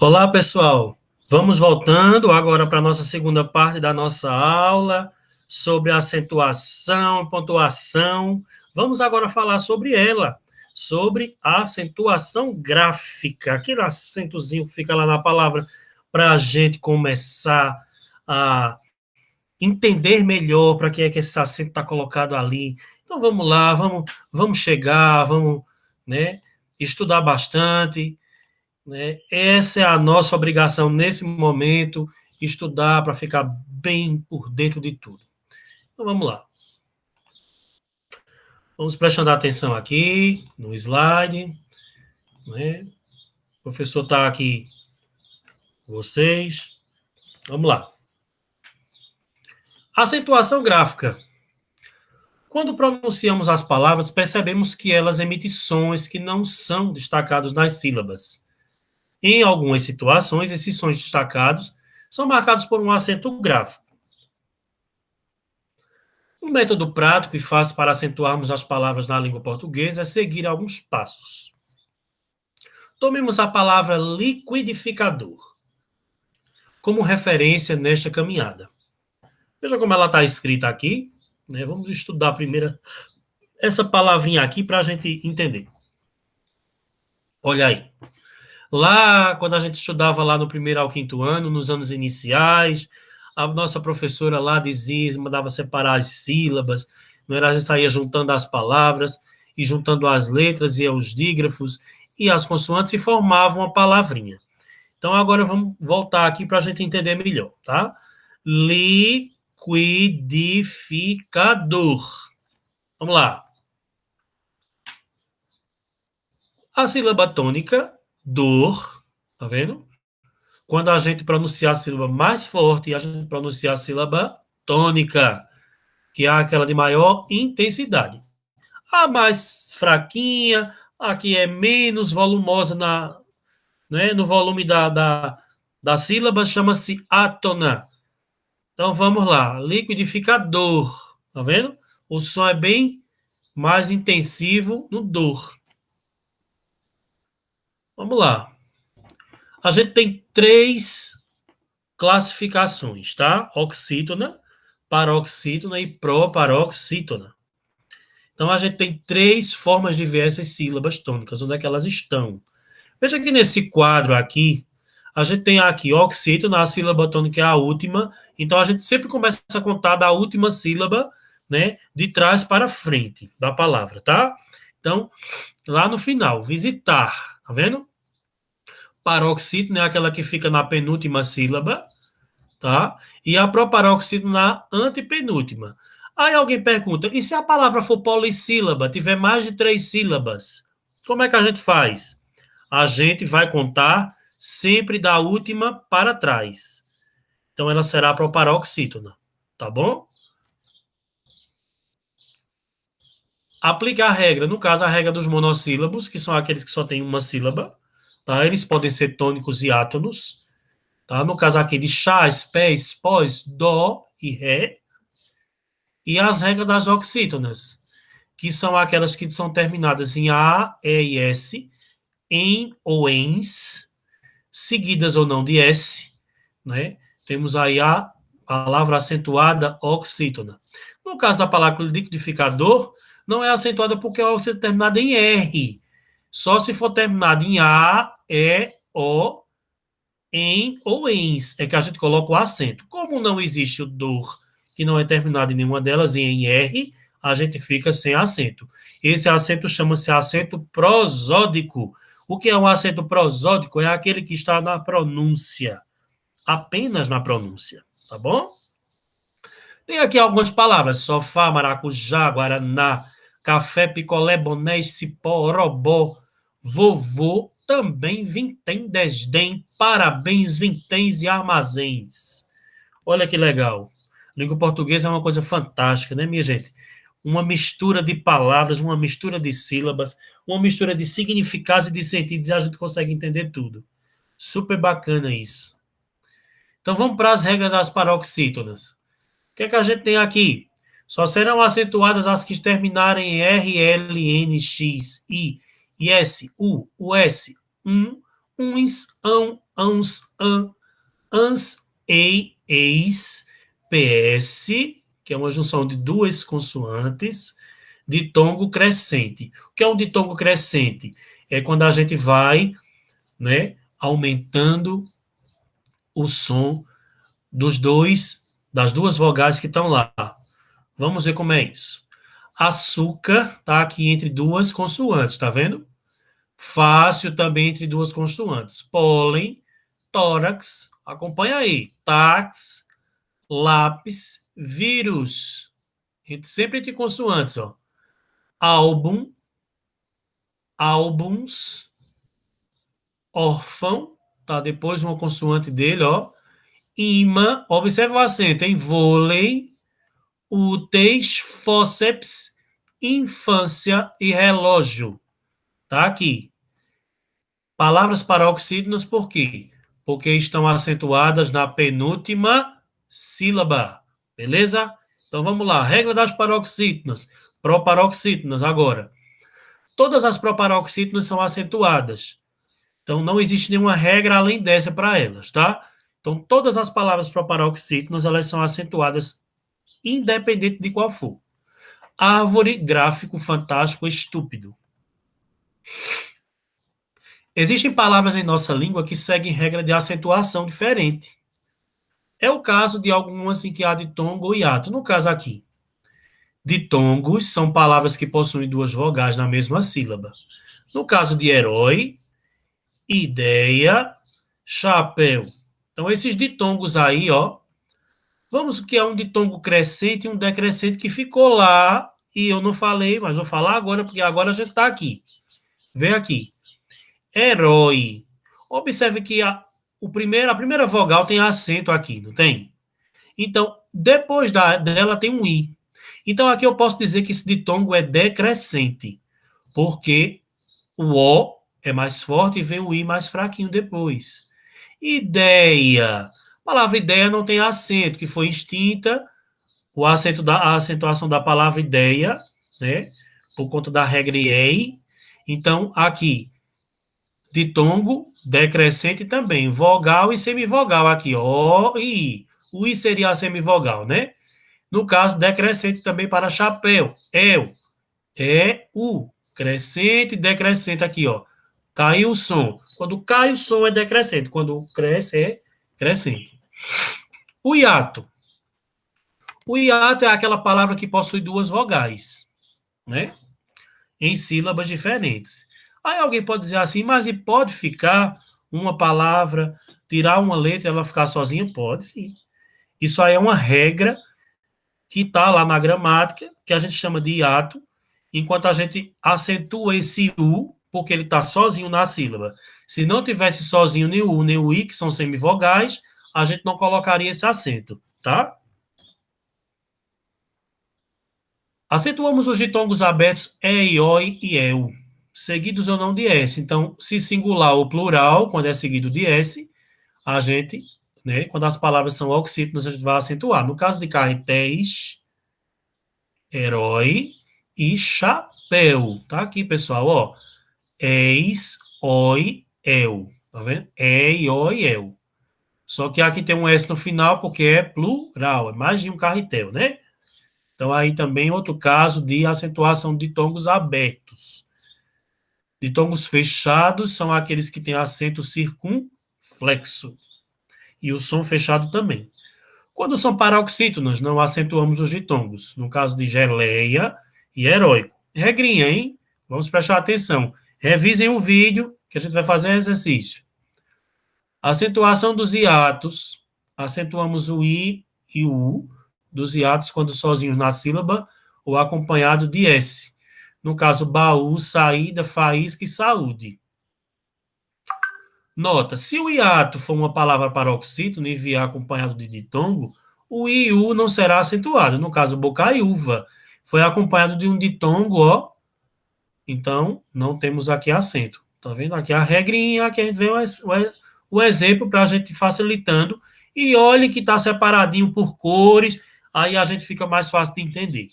Olá, pessoal. Vamos voltando agora para a nossa segunda parte da nossa aula sobre acentuação e pontuação. Vamos agora falar sobre ela, sobre a acentuação gráfica, aquele acentozinho que fica lá na palavra, para a gente começar a entender melhor para que é que esse acento está colocado ali. Então vamos lá, vamos chegar, vamos, né, estudar bastante. Né? Essa é a nossa obrigação nesse momento, estudar para ficar bem por dentro de tudo. Então vamos lá. Vamos prestando atenção aqui no slide. Né? O professor está aqui com vocês. Vamos lá. Acentuação gráfica. Quando pronunciamos as palavras, percebemos que elas emitem sons que não são destacados nas sílabas. Em algumas situações, esses sons destacados são marcados por um acento gráfico. Um método prático e fácil para acentuarmos as palavras na língua portuguesa é seguir alguns passos. Tomemos a palavra liquidificador como referência nesta caminhada. Veja como ela está escrita aqui. Né? Vamos estudar primeiro essa palavrinha aqui para a gente entender. Olha aí. Lá, quando a gente estudava lá no primeiro ao quinto ano, nos anos iniciais, a nossa professora lá dizia, mandava separar as sílabas, não era? A gente saía juntando as palavras e juntando as letras e os dígrafos e as consoantes e formavam uma palavrinha. Então, agora vamos voltar aqui para a gente entender melhor, tá? Liquidificador. Vamos lá. A sílaba tônica, dor, tá vendo? Quando a gente pronunciar a sílaba mais forte, a gente pronunciar a sílaba tônica, que é aquela de maior intensidade. A mais fraquinha, a que é menos volumosa no volume da sílaba, chama-se átona. Então, vamos lá. Liquidificador. Tá vendo? O som é bem mais intensivo no dor. Vamos lá. A gente tem 3 classificações, tá? Oxítona, paroxítona e proparoxítona. Então, a gente tem 3 formas de ver essas sílabas tônicas, onde é que elas estão. Veja que nesse quadro aqui, a gente tem aqui oxítona, a sílaba tônica é a última, então a gente sempre começa a contar da última sílaba, né, de trás para frente da palavra, tá? Então, lá no final, visitar, tá vendo? Paroxítona é aquela que fica na penúltima sílaba, tá? E a proparoxítona na antepenúltima. Aí alguém pergunta, e se a palavra for polissílaba, tiver mais de 3 sílabas, como é que a gente faz? A gente vai contar sempre da última para trás. Então, ela será a proparoxítona, tá bom? Aplicar a regra, no caso, a regra dos monossílabos, que são aqueles que só têm uma sílaba, tá? Eles podem ser tônicos e átonos, tá? No caso aqui de chás, pés, pós, dó e ré. E as regras das oxítonas, que são aquelas que são terminadas em A, E e S, em ou ens, seguidas ou não de S, né? Temos aí a palavra acentuada oxítona. No caso da palavra liquidificador, não é acentuada porque é oxítona terminada em R. Só se for terminada em A, E, O, em ou ens, é que a gente coloca o acento. Como não existe o dor, que não é terminado em nenhuma delas, e em R, a gente fica sem acento. Esse acento chama-se acento prosódico. O que é um acento prosódico? É aquele que está na pronúncia, apenas na pronúncia, tá bom? Tem aqui algumas palavras: sofá, maracujá, guaraná, café, picolé, boné, cipó, orobó, vovô, também, vintém, desdém, parabéns, vinténs e armazéns. Olha que legal. Língua portuguesa é uma coisa fantástica, né, minha gente? Uma mistura de palavras, uma mistura de sílabas, uma mistura de significados e de sentidos, e a gente consegue entender tudo. Super bacana isso. Então vamos para as regras das paroxítonas. O que é que a gente tem aqui? Só serão acentuadas as que terminarem em R, L, N, X, I, S, U, S, uns, uns, ans, ei, eis, ps, que é uma junção de duas consoantes, ditongo crescente. O que é um ditongo crescente? É quando a gente vai, né, aumentando o som das duas vogais que estão lá. Vamos ver como é isso. Açúcar está aqui entre duas consoantes, tá vendo? Fácil também entre duas consoantes. Pólen, tórax, acompanha aí. Tax, lápis, vírus. Sempre entre consoantes, ó. Álbum, álbuns, órfão, tá? Depois uma consoante dele, ó. Imã, observa o acento, hein? Vôlei, úteis, fósseps, infância e relógio. Tá aqui. Palavras paroxítonas por quê? Porque estão acentuadas na penúltima sílaba. Beleza? Então vamos lá. Regra das paroxítonas. Proparoxítonas agora. Todas as proparoxítonas são acentuadas. Então não existe nenhuma regra além dessa para elas, tá? Então todas as palavras proparoxítonas, elas são acentuadas independente de qual for. Árvore, gráfico, fantástico, estúpido. Existem palavras em nossa língua que seguem regra de acentuação diferente. É o caso de algumas em que há ditongo ou hiato. No caso aqui, ditongos são palavras que possuem duas vogais na mesma sílaba. No caso de herói, ideia, chapéu. Então, esses ditongos aí, ó, vamos que é um ditongo crescente e um decrescente que ficou lá e eu não falei, mas vou falar agora, porque agora a gente está aqui. Vem aqui. Herói. Observe que a primeira vogal tem acento aqui, não tem? Então, depois dela tem um I. Então, aqui eu posso dizer que esse ditongo é decrescente, porque o O é mais forte e vem o I mais fraquinho depois. Ideia. A palavra ideia não tem acento, que foi extinta, a acentuação da palavra ideia, né? Por conta da regra EI. Então, aqui, ditongo, decrescente também. Vogal e semivogal aqui, O e I. O I seria a semivogal, né? No caso, decrescente também para chapéu. Eu. É o. Crescente e decrescente aqui, ó. Caiu o som. Quando cai o som é decrescente. Quando cresce é crescente. O hiato. O hiato é aquela palavra que possui duas vogais, né? Em sílabas diferentes. Aí alguém pode dizer assim, mas e pode ficar uma palavra, tirar uma letra e ela ficar sozinha? Pode, sim. Isso aí é uma regra que está lá na gramática, que a gente chama de hiato, enquanto a gente acentua esse U, porque ele está sozinho na sílaba. Se não tivesse sozinho nem o U, nem o I, que são semivogais, a gente não colocaria esse acento, tá? Acentuamos os ditongos abertos E, IOI e EU, seguidos ou não de S. Então, se singular ou plural, quando é seguido de S, a gente, né, quando as palavras são oxítonas, a gente vai acentuar. No caso de carretéis, herói e chapéu. Tá aqui, pessoal, ó. Eis, oi, eu. Tá vendo? E, oi, eu. Só que aqui tem um S no final porque é plural, é mais de um carretel, né? Então, aí também outro caso de acentuação de tongos abertos. Ditongos fechados são aqueles que têm acento circunflexo. E o som fechado também. Quando são paroxítonas, não acentuamos os ditongos. No caso de geleia e heróico. Regrinha, hein? Vamos prestar atenção. Revisem o vídeo que a gente vai fazer exercício. Acentuação dos hiatos. Acentuamos o I e o U dos hiatos quando sozinhos na sílaba ou acompanhado de S. No caso, baú, saída, faísca e saúde. Nota, se o hiato for uma palavra paroxítona e vier acompanhado de ditongo, o I e U não será acentuado. No caso, bocaiúva foi acompanhado de um ditongo, ó. Então, não temos aqui acento. Tá vendo? Aqui a regrinha, aqui a gente vê o exemplo para a gente facilitando. E olhe que está separadinho por cores, aí a gente fica mais fácil de entender.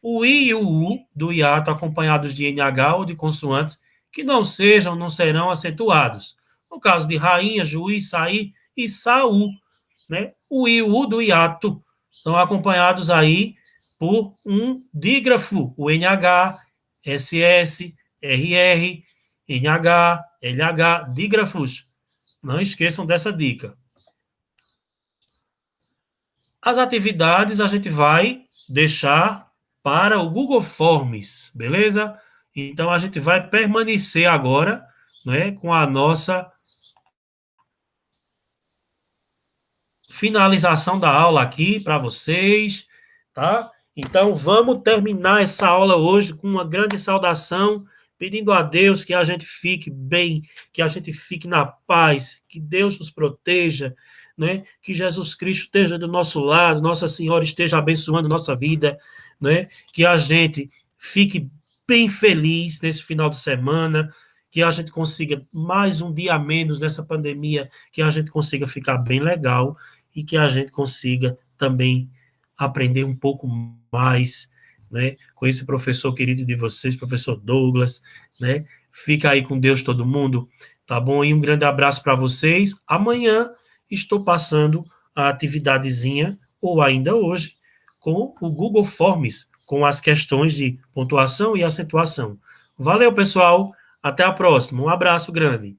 O I e o U do hiato acompanhados de NH ou de consoantes que não sejam, não serão acentuados. No caso de rainha, juiz, sair e Saul, né? O I, o U do hiato estão acompanhados aí por um dígrafo, o NH, SS, RR, NH, LH, dígrafos. Não esqueçam dessa dica. As atividades a gente vai deixar para o Google Forms, beleza? Então a gente vai permanecer agora, né, com a nossa finalização da aula aqui para vocês, tá? Então vamos terminar essa aula hoje com uma grande saudação, pedindo a Deus que a gente fique bem, que a gente fique na paz, que Deus nos proteja, né? Que Jesus Cristo esteja do nosso lado, Nossa Senhora esteja abençoando nossa vida, né? Que a gente fique bem feliz nesse final de semana, que a gente consiga mais um dia a menos nessa pandemia, que a gente consiga ficar bem legal e que a gente consiga também aprender um pouco mais, né, com esse professor querido de vocês, professor Douglas, né? Fica aí com Deus todo mundo, tá bom? E um grande abraço para vocês. Amanhã estou passando a atividadezinha, ou ainda hoje, com o Google Forms, com as questões de pontuação e acentuação. Valeu, pessoal. Até a próxima. Um abraço grande.